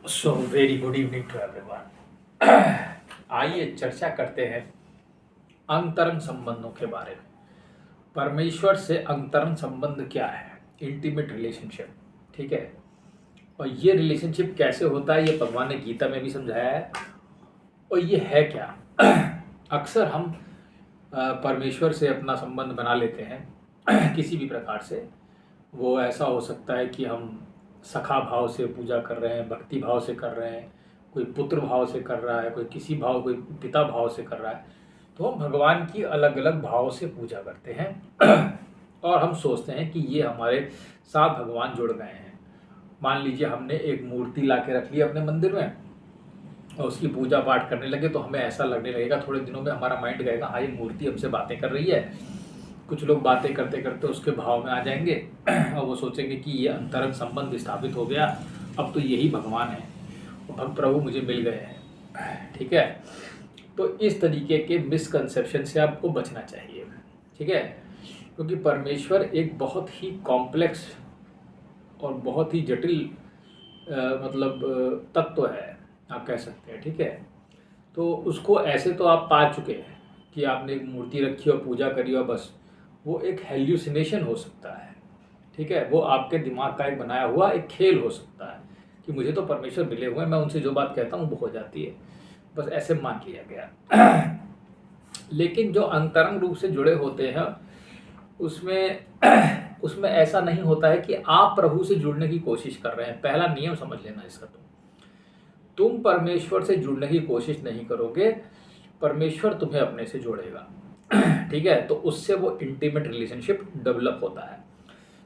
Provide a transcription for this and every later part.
So very good evening to everyone. आइए चर्चा करते हैं अंतरंग संबंधों के बारे में। परमेश्वर से अंतरंग संबंध क्या है? Intimate relationship. ठीक है, और ये रिलेशनशिप कैसे होता है ये भगवान ने गीता में भी समझाया है। और ये है क्या? अक्सर हम परमेश्वर से अपना संबंध बना लेते हैं किसी भी प्रकार से। वो ऐसा हो सकता है कि हम सखा भाव से पूजा कर रहे हैं, भक्ति भाव से कर रहे हैं, कोई पुत्र भाव से कर रहा है, कोई किसी भाव, कोई पिता भाव से कर रहा है। तो हम भगवान की अलग अलग भाव से पूजा करते हैं और हम सोचते हैं कि ये हमारे साथ भगवान जुड़ गए हैं। मान लीजिए हमने एक मूर्ति ला के रख ली अपने मंदिर में और उसकी पूजा पाठ करने लगे, तो हमें ऐसा लगने लगेगा, थोड़े दिनों में हमारा माइंड कहेगा हाँ ये मूर्ति हमसे बातें कर रही है। कुछ लोग बातें करते करते उसके भाव में आ जाएंगे और वो सोचेंगे कि ये अंतरंग संबंध स्थापित हो गया, अब तो यही भगवान है, भक्त प्रभु मुझे मिल गए हैं। ठीक है, तो इस तरीके के मिसकंसेप्शन से आपको बचना चाहिए। ठीक है, क्योंकि परमेश्वर एक बहुत ही कॉम्प्लेक्स और बहुत ही जटिल तत्व है, आप कह सकते हैं। ठीक है, तो उसको ऐसे तो आप पा चुके हैं कि आपने एक मूर्ति रखी और पूजा करी और बस, वो एक हेल्यूसिनेशन हो सकता है। ठीक है, वो आपके दिमाग का एक बनाया हुआ एक खेल हो सकता है कि मुझे तो परमेश्वर मिले हुए हैं, मैं उनसे जो बात कहता हूँ वो हो जाती है, बस ऐसे मान लिया गया। लेकिन जो अंतरंग रूप से जुड़े होते हैं उसमें ऐसा नहीं होता है कि आप प्रभु से जुड़ने की कोशिश कर रहे हैं। पहला नियम समझ लेना इसका, तुम परमेश्वर से जुड़ने की कोशिश नहीं करोगे, परमेश्वर तुम्हें अपने से जोड़ेगा। ठीक है, तो उससे वो इंटीमेट रिलेशनशिप डेवलप होता है।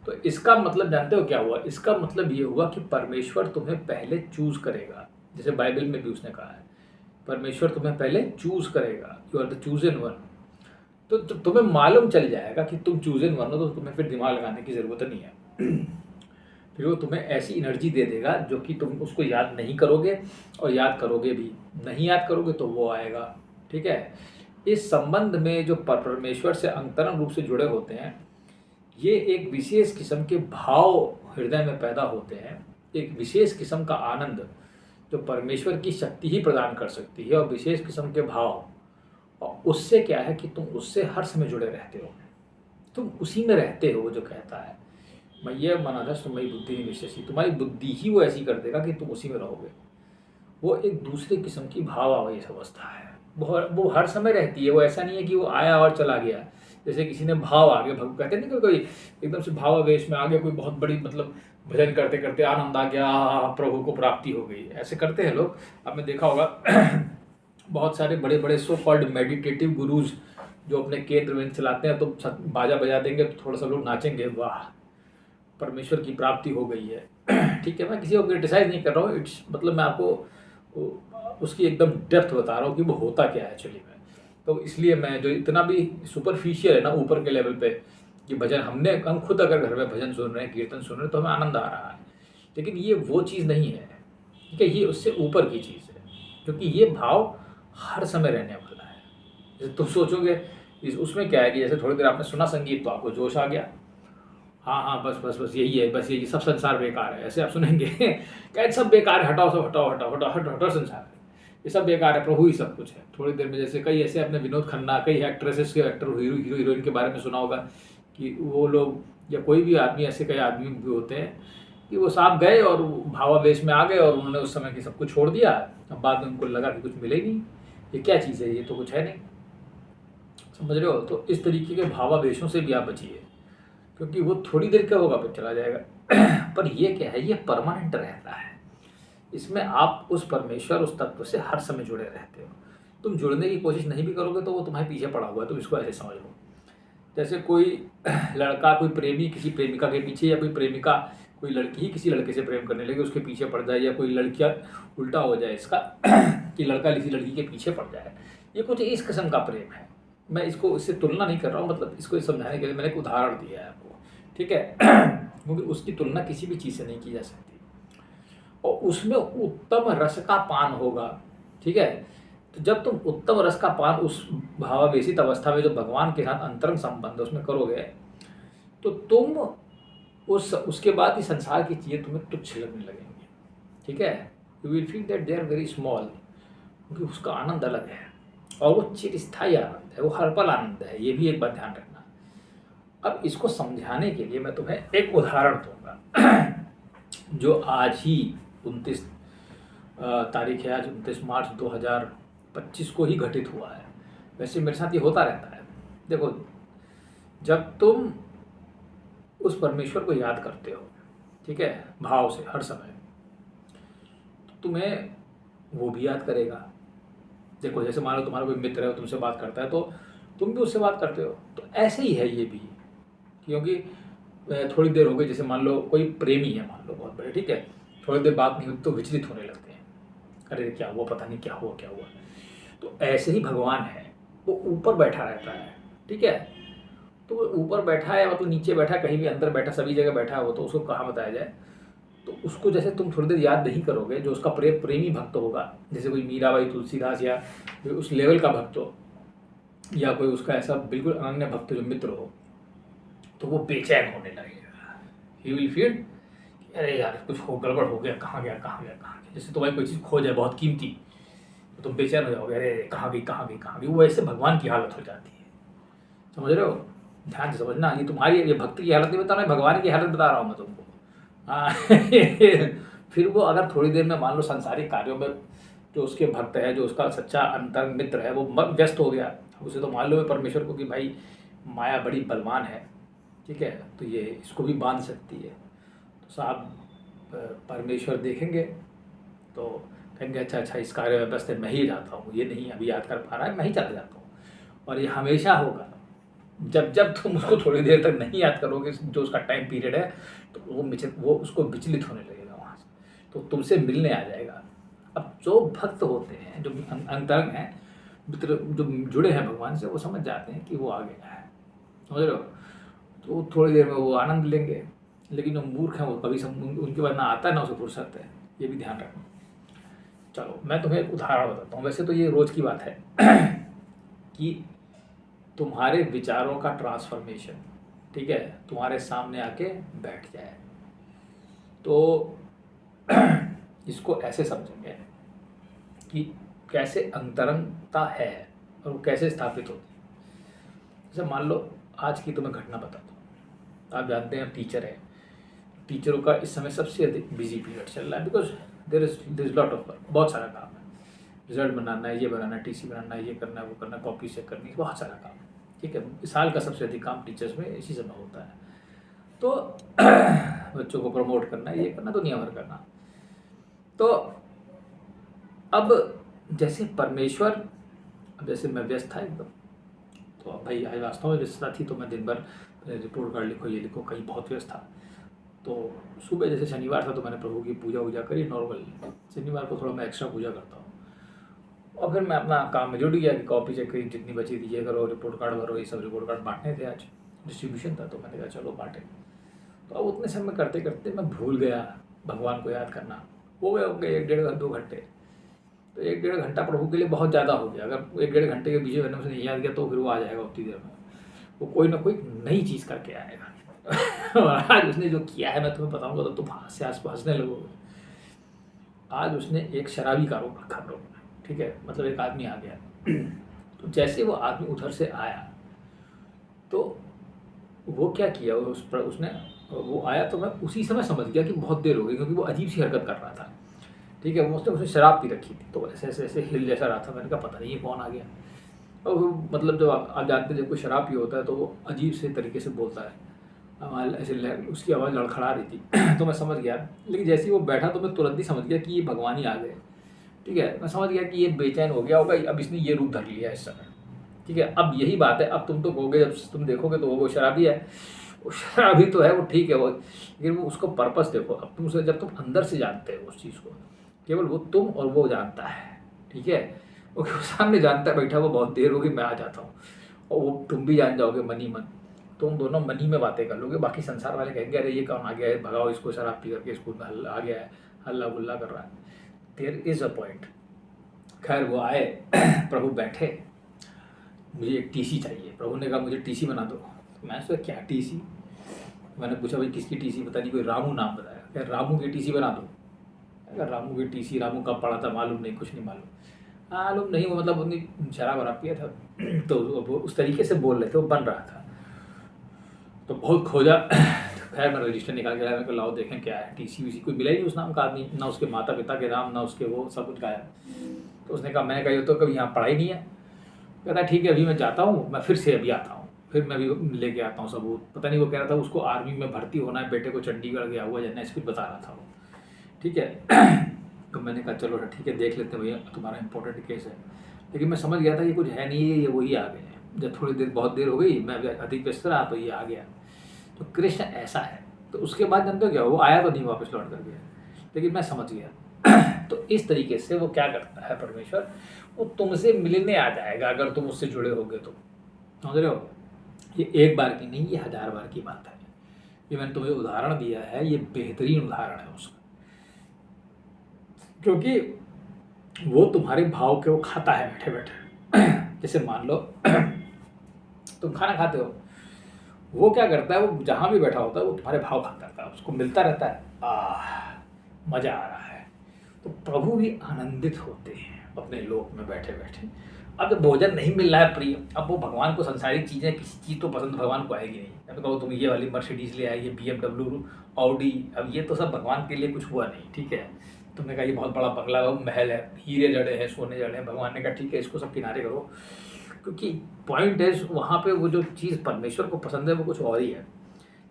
तो इसका मतलब जानते हो क्या हुआ? इसका मतलब ये हुआ कि परमेश्वर तुम्हें पहले चूज करेगा, जैसे बाइबल में भी उसने कहा है परमेश्वर तुम्हें पहले चूज करेगा, you are the chosen one. तो तुम्हें मालूम चल जाएगा कि तुम चूजन वन हो, तो तुम्हें फिर दिमाग लगाने की ज़रूरत नहीं है। फिर वो तुम्हें ऐसी एनर्जी दे देगा जो कि तुम उसको याद नहीं करोगे, और याद करोगे भी नहीं, याद करोगे तो वो आएगा। ठीक है, इस संबंध में जो परमेश्वर से अंतरंग रूप से जुड़े होते हैं, ये एक विशेष किस्म के भाव हृदय में पैदा होते हैं, एक विशेष किस्म का आनंद जो परमेश्वर की शक्ति ही प्रदान कर सकती है, और विशेष किस्म के भाव। और उससे क्या है कि तुम उससे हर समय जुड़े रहते हो, तुम उसी में रहते हो। वो जो कहता है मैं ये मनाधस तुम्हारी बुद्धि नहीं विशेषी, तुम्हारी बुद्धि ही वो ऐसी कर देगा कि तुम उसी में रहोगे। वो एक दूसरे किस्म की भाव आवेश अवस्था है, वो हर समय रहती है। वो ऐसा नहीं है कि वो आया और चला गया। जैसे किसी ने भाव आ गया, कहते नहीं कोई एकदम से भाव आवेश में आ गया, कोई बहुत बड़ी भजन करते करते आनंद आ गया, प्रभु को प्राप्ति हो गई, ऐसे करते हैं लोग। आपने देखा होगा बहुत सारे बड़े बड़े सो कॉल्ड मेडिटेटिव गुरुज जो अपने केंद्र में चलाते हैं, तो बाजा बजा देंगे तो थोड़ा सा लोग नाचेंगे, वाह परमेश्वर की प्राप्ति हो गई है। ठीक है, मैं किसी को क्रिटिसाइज नहीं कर रहा हूँ, इट्स मैं आपको उसकी एकदम डेप्थ बता रहा हूँ कि वो होता क्या है एक्चुअली में। तो इसलिए मैं जो इतना भी सुपरफिशियल है ना ऊपर के लेवल पे कि भजन हम खुद अगर घर में भजन सुन रहे हैं, कीर्तन सुन रहे हैं, तो हमें आनंद आ रहा है, लेकिन ये वो चीज़ नहीं है। ठीक है, ये उससे ऊपर की चीज़ है, क्योंकि ये भाव हर समय रहने वाला है। जैसे तुम सोचोगे उसमें क्या है कि जैसे थोड़ी देर आपने सुना संगीत तो आपको जोश आ गया, हाँ हाँ बस बस बस यही है, बस यही, सब संसार बेकार है, ऐसे आप सुनेंगे। क्या सब बेकार है, हटाओ सब हटाओ हटाओ हटाओ हटाओ हटाओ संसार, ये सब बेकार है, प्रभु ही सब कुछ है। थोड़ी देर में जैसे कई ऐसे आपने विनोद खन्ना, कई एक्ट्रेसेस के एक्टर, हीरो हीरोइन के बारे में सुना होगा कि वो लोग या कोई भी आदमी, ऐसे कई आदमी भी होते हैं कि वो साथ गए और भावावेश में आ गए और उन्होंने उस समय की सब कुछ छोड़ दिया। अब बाद में उनको लगा कि कुछ मिले ही नहीं, ये क्या चीज़ है, ये तो कुछ है नहीं। समझ रहे हो? तो इस तरीके के भावावेशों से भी आप बचिए, क्योंकि वो थोड़ी देर का होगा फिर चला जाएगा। पर ये क्या है, ये परमानेंट रहता है। इसमें आप उस परमेश्वर, उस तत्व से हर समय जुड़े रहते हो। तुम जुड़ने की कोशिश नहीं भी करोगे तो वो तुम्हारे पीछे पड़ा हुआ है, तुम इसको ऐसे समझ लो। जैसे कोई लड़का, कोई प्रेमी किसी प्रेमिका के पीछे, या कोई प्रेमिका, कोई लड़की ही किसी लड़के से प्रेम करने लगे, उसके पीछे पड़ जाए, या कोई लड़कियाँ उल्टा हो जाए इसका कि लड़का किसी लड़की के पीछे पड़ जाए, ये कुछ इस किस्म का प्रेम है। मैं इसको इससे तुलना नहीं कर रहा हूँ, इसको समझाने के लिए मैंने एक उदाहरण दिया है आपको। ठीक है, क्योंकि उसकी तुलना किसी भी चीज़ से नहीं की जा सकती, और उसमें उत्तम रस का पान होगा। ठीक है, तो जब तुम उत्तम रस का पान उस भावावेशित अवस्था में जो भगवान के साथ अंतरंग संबंध उसमें करोगे, तो तुम उसके बाद ही संसार की चीज़ें तुम्हें तुच्छ लगने लगेंगी। ठीक है, you will feel that they are very small, क्योंकि उसका आनंद अलग है और वो चिरस्थायी आनंद है, वो हर पल आनंद है। ये भी एक बात ध्यान रखना। अब इसको समझाने के लिए मैं तुम्हें एक उदाहरण दूंगा जो आज ही 29 तारीख है, आज 29 मार्च 2025 को ही घटित हुआ है। वैसे मेरे साथ ये होता रहता है। देखो, जब तुम उस परमेश्वर को याद करते हो, ठीक है, भाव से हर समय, तो तुम्हें वो भी याद करेगा। देखो, जैसे मान लो तुम्हारा कोई मित्र है, वो तुमसे बात करता है, तो तुम भी उससे बात करते हो। तो ऐसे ही है ये भी, क्योंकि थोड़ी देर हो गई, जैसे मान लो कोई प्रेमी है, मान लो बहुत बड़े, ठीक है, थोड़ी देर बात नहीं होती तो विचलित होने लगते हैं, अरे क्या हुआ, पता नहीं क्या हुआ क्या हुआ। तो ऐसे ही भगवान है, वो ऊपर बैठा रहता है, ठीक है। तो वो ऊपर बैठा है, मतलब नीचे बैठा, कहीं भी अंदर बैठा, सभी जगह बैठा है वो, तो उसको कहाँ बताया जाए। तो उसको जैसे तुम थोड़ी देर याद नहीं करोगे, जो उसका प्रेमी भक्त होगा, जैसे कोई मीराबाई, तुलसीदास, या उस लेवल का भक्त हो, या कोई उसका ऐसा बिल्कुल अनन्य भक्त जो मित्र हो, तो वो बेचैन होने लगेगा। ही विल फील अरे यार कुछ हो, गड़बड़ हो गया, कहाँ गया कहाँ गया कहाँ गया। जैसे तुम्हारी कोई चीज़ खो जाए बहुत कीमती, तो तुम बेचैन हो जाओगे, अरे कहाँ गई कहाँ गई कहाँ गई। वो ऐसे भगवान की हालत हो जाती है, समझ रहे हो। ध्यान से समझना, ये तुम्हारी ये भक्ति की हालत नहीं बता रहा, भगवान की हालत बता रहा हूँ मैं तुमको। हाँ फिर वो अगर थोड़ी देर में मान लो सांसारिक कार्यों में जो उसके भक्त है, जो उसका सच्चा अंतर मित्र है, वो व्यस्त हो गया, उसे तो मालूम है परमेश्वर को कि भाई माया बड़ी बलवान है, ठीक है, तो ये इसको भी बांध सकती है। तो साहब परमेश्वर देखेंगे तो कहेंगे अच्छा अच्छा, इस कार्य में व्यस्त है, मैं ही जाता हूँ, ये नहीं अभी याद कर पा रहा है, मैं ही चला जाता हूँ। और ये हमेशा होगा, जब जब तुम उसको थोड़ी देर तक नहीं याद करोगे, जो उसका टाइम पीरियड है, तो वो उसको विचलित होने लगेगा वहाँ से, तो तुमसे मिलने आ जाएगा। अब जो भक्त होते हैं, जो अंतरंग हैं, मित्र जो जुड़े हैं भगवान से, वो समझ जाते हैं कि वो आ गया है, समझ रहे हो। तो थोड़ी देर में वो आनंद लेंगे, लेकिन जो मूर्ख हैं वो कभी उनके बाद ना आता है ना उसे फुर्सत है, ये भी ध्यान रखना। चलो मैं तुम्हें एक उदाहरण बताता हूँ, वैसे तो ये रोज़ की बात है कि तुम्हारे विचारों का ट्रांसफॉर्मेशन, ठीक है, तुम्हारे सामने आके बैठ जाए। तो इसको ऐसे समझेंगे कि कैसे अंतरंगता है और वो कैसे स्थापित होती है। जैसे मान लो आज की तुम्हें घटना बताता हूँ। आप जानते हैं टीचर है, टीचरों का इस समय सबसे अधिक बिजी पीरियड चल रहा है, because there is lot of work, बहुत सारा काम है, रिजल्ट बनाना है, ये बनाना है, टीसी बनाना है, ये करना है, वो करना है, कॉपी चेक करनी है, बहुत सारा काम, ठीक है। इस साल का सबसे अधिक काम टीचर्स में इसी समय होता है। तो बच्चों को प्रमोट करना है, ये करना, दुनिया भर करना। तो अब जैसे परमेश्वर, अब जैसे मैं व्यस्त था एकदम, तो अब भाई आज वास्तव में व्यस्तता थी, तो मैं दिन भर रिपोर्ट कार्ड लिखो, ये लिखो, कहीं बहुत व्यस्त था। तो सुबह जैसे शनिवार था, तो मैंने प्रभु की पूजा वूजा करी नॉर्मल, शनिवार को थोड़ा मैं एक्स्ट्रा पूजा करता हूँ। और फिर मैं अपना काम में जुट गया कि कॉपी चेक करी, जितनी बची थी ये करो, रिपोर्ट कार्ड भरो, ये सब रिपोर्ट कार्ड बांटने थे, आज डिस्ट्रीब्यूशन था, तो मैंने कहा चलो बांटे। तो अब उतने समय करते करते मैं भूल गया भगवान को याद करना। हो गए 1-1.5-2 घंटे, तो 1-1.5 घंटा प्रभु के लिए बहुत ज़्यादा हो गया। अगर 1-1.5 घंटे के बीच में मैंने उसे नहीं याद किया, तो फिर वो आ जाएगा उतनी देर में, वो कोई ना कोई नई चीज़ करके आएगा। और आज उसने जो किया है मैं तुम्हें बताऊंगा तो तुम हंसने लगोगे। आज उसने एक शराबी का रूप रखा प्रभु ने, ठीक है, मतलब एक आदमी आ गया। तो जैसे वो आदमी उधर से आया, तो वो क्या किया, उसने वो आया, तो मैं उसी समय समझ गया कि बहुत देर हो गई, क्योंकि वो अजीब सी हरकत कर रहा था, ठीक है। उसने शराब पी रखी थी, तो ऐसे ऐसे ऐसे हिल जैसा रहा था। मैंने कहा पता नहीं ये कौन आ गया। और वो मतलब जब आप जानते हैं जब कोई शराब पी होता है तो वो अजीब से तरीके से बोलता है, ऐसे उसकी आवाज़ लड़खड़ा रही थी। तो मैं समझ गया, लेकिन जैसे ही वो बैठा तो मैं तुरंत ही समझ गया कि ये भगवान ही आ गए, ठीक है। मैं समझ गया कि ये बेचैन हो गया होगा, अब इसने ये रूप धर लिया इस समय, ठीक है। अब यही बात है, अब तुम तो कहोगे, जब तुम देखोगे तो वो शराबी है, वो शराबी तो है, वो ठीक है वो, लेकिन वो उसको पर्पस देखो। अब तुम उसे जब तुम अंदर से जानते हो उस चीज़ को, केवल वो तुम और वो जानता है, ठीक है। वो सामने जानता है बैठा, वो बहुत देर होगी मैं आ जाता हूँ, और वो तुम भी जान जाओगे मन ही मन, तुम दोनों मन ही में बातें कर लोगे। बाकी संसार वाले कहेंगे अरे ये कौन आ गया है, भगाओ इसको, शराब पी करके स्कूल में आ गया है, हल्ला गुल्ला कर रहा है। There is a point. खैर वो आए, प्रभु बैठे, मुझे एक टीसी चाहिए। प्रभु ने कहा मुझे टीसी बना दो। मैं सोचा क्या टीसी, मैंने पूछा भाई किसकी टीसी, पता नहीं कोई रामू नाम बताया, क्या रामू की टीसी बना दो। अगर रामू की टीसी रामू कब पड़ा था मालूम नहीं, कुछ नहीं मालूम नहीं, वो मतलब उन्हें शराब वराब पिया था तो वो उस तरीके से बोल रहे थे, वो बन रहा था। तो बहुत खोजा खैर मैं रजिस्टर निकाल के लाया, मेरे को लाओ देखें क्या है, टीसी वीसी कोई मिला ही नहीं उस नाम का आदमी, ना उसके माता पिता के नाम, ना उसके वो, सब कुछ गायब। तो उसने कहा, मैंने कहा ये तो कभी यहाँ पढ़ा ही नहीं है। कहता ठीक है अभी मैं जाता हूँ, मैं फिर से अभी आता हूँ, फिर मैं भी लेके आता हूँ सबूत। पता नहीं वो कह रहा था उसको आर्मी में भर्ती होना है, बेटे को चंडीगढ़ गया हुआ जनरल स्कूल बता रहा था वो, ठीक है। तो मैंने कहा चलो ठीक है देख लेते हैं भैया, तुम्हारा इंपॉर्टेंट केस है। लेकिन मैं समझ गया था ये कुछ है नहीं, ये वही आ गए हैं। जब थोड़ी देर बहुत देर हो गई, मैं अधिक व्यस्त रहा तो ये आ गया। तो कृष्ण ऐसा है। तो उसके बाद जानते हो क्या, वो आया तो नहीं वापस लौट कर गया, लेकिन मैं समझ गया। तो इस तरीके से वो क्या करता है परमेश्वर, वो तुमसे मिलने आ जाएगा अगर तुम उससे जुड़े होगे तो। समझ रहे हो, ये एक बार की नहीं, ये 1000 बार की बात है। ये मैंने तुम्हें उदाहरण दिया है, ये बेहतरीन उदाहरण है उसका, क्योंकि वो तुम्हारे भाव के वो खाता है बैठे बैठे। जैसे मान लो तुम खाना खाते हो, वो क्या करता है, वो जहाँ भी बैठा होता है वो तुम्हारे भाव खाता रहता है, उसको मिलता रहता है, मजा आ रहा है। तो प्रभु भी आनंदित होते हैं अपने लोक में बैठे बैठे। अब जब भोजन नहीं मिल रहा है प्रिय, अब वो भगवान को संसारिक चीज़ें, किसी चीज़ तो पसंद भगवान को आएगी नहीं। अब कहो तुम ये वाली मर्सिडीज ले आए, ये BMW ऑडी, अब ये तो सब भगवान के लिए कुछ हुआ नहीं, ठीक है। तुमने कहा ये बहुत बड़ा बंगला महल है, हीरे जड़े हैं, सोने जड़े हैं, भगवान ने कहा ठीक है इसको सब किनारे करो, क्योंकि पॉइंट है वहाँ पे वो जो चीज़ परमेश्वर को पसंद है वो कुछ और ही है,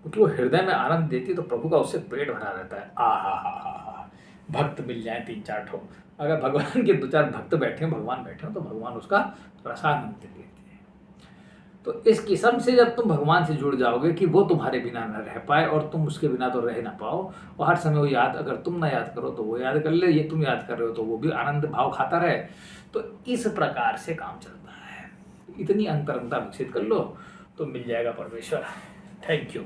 क्योंकि वो हृदय में आनंद देती है, तो प्रभु का उससे पेट भरा रहता है। हा, भक्त मिल जाए 3-4 ठो, अगर भगवान के 2-4 भक्त बैठे हैं, भगवान बैठे हो, तो भगवान उसका रसानंद लेते हैं। तो इस किस्म से जब तुम भगवान से जुड़ जाओगे कि वो तुम्हारे बिना न रह पाए और तुम उसके बिना तो रह ना पाओ, और हर समय वो याद, अगर तुम ना याद करो तो वो याद कर ले, ये तुम याद कर रहे हो तो वो भी आनंद भाव खाता रहे, तो इस प्रकार से काम चलता है। इतनी अंतरंगता विकसित कर लो तो मिल जाएगा परमेश्वर। Thank you.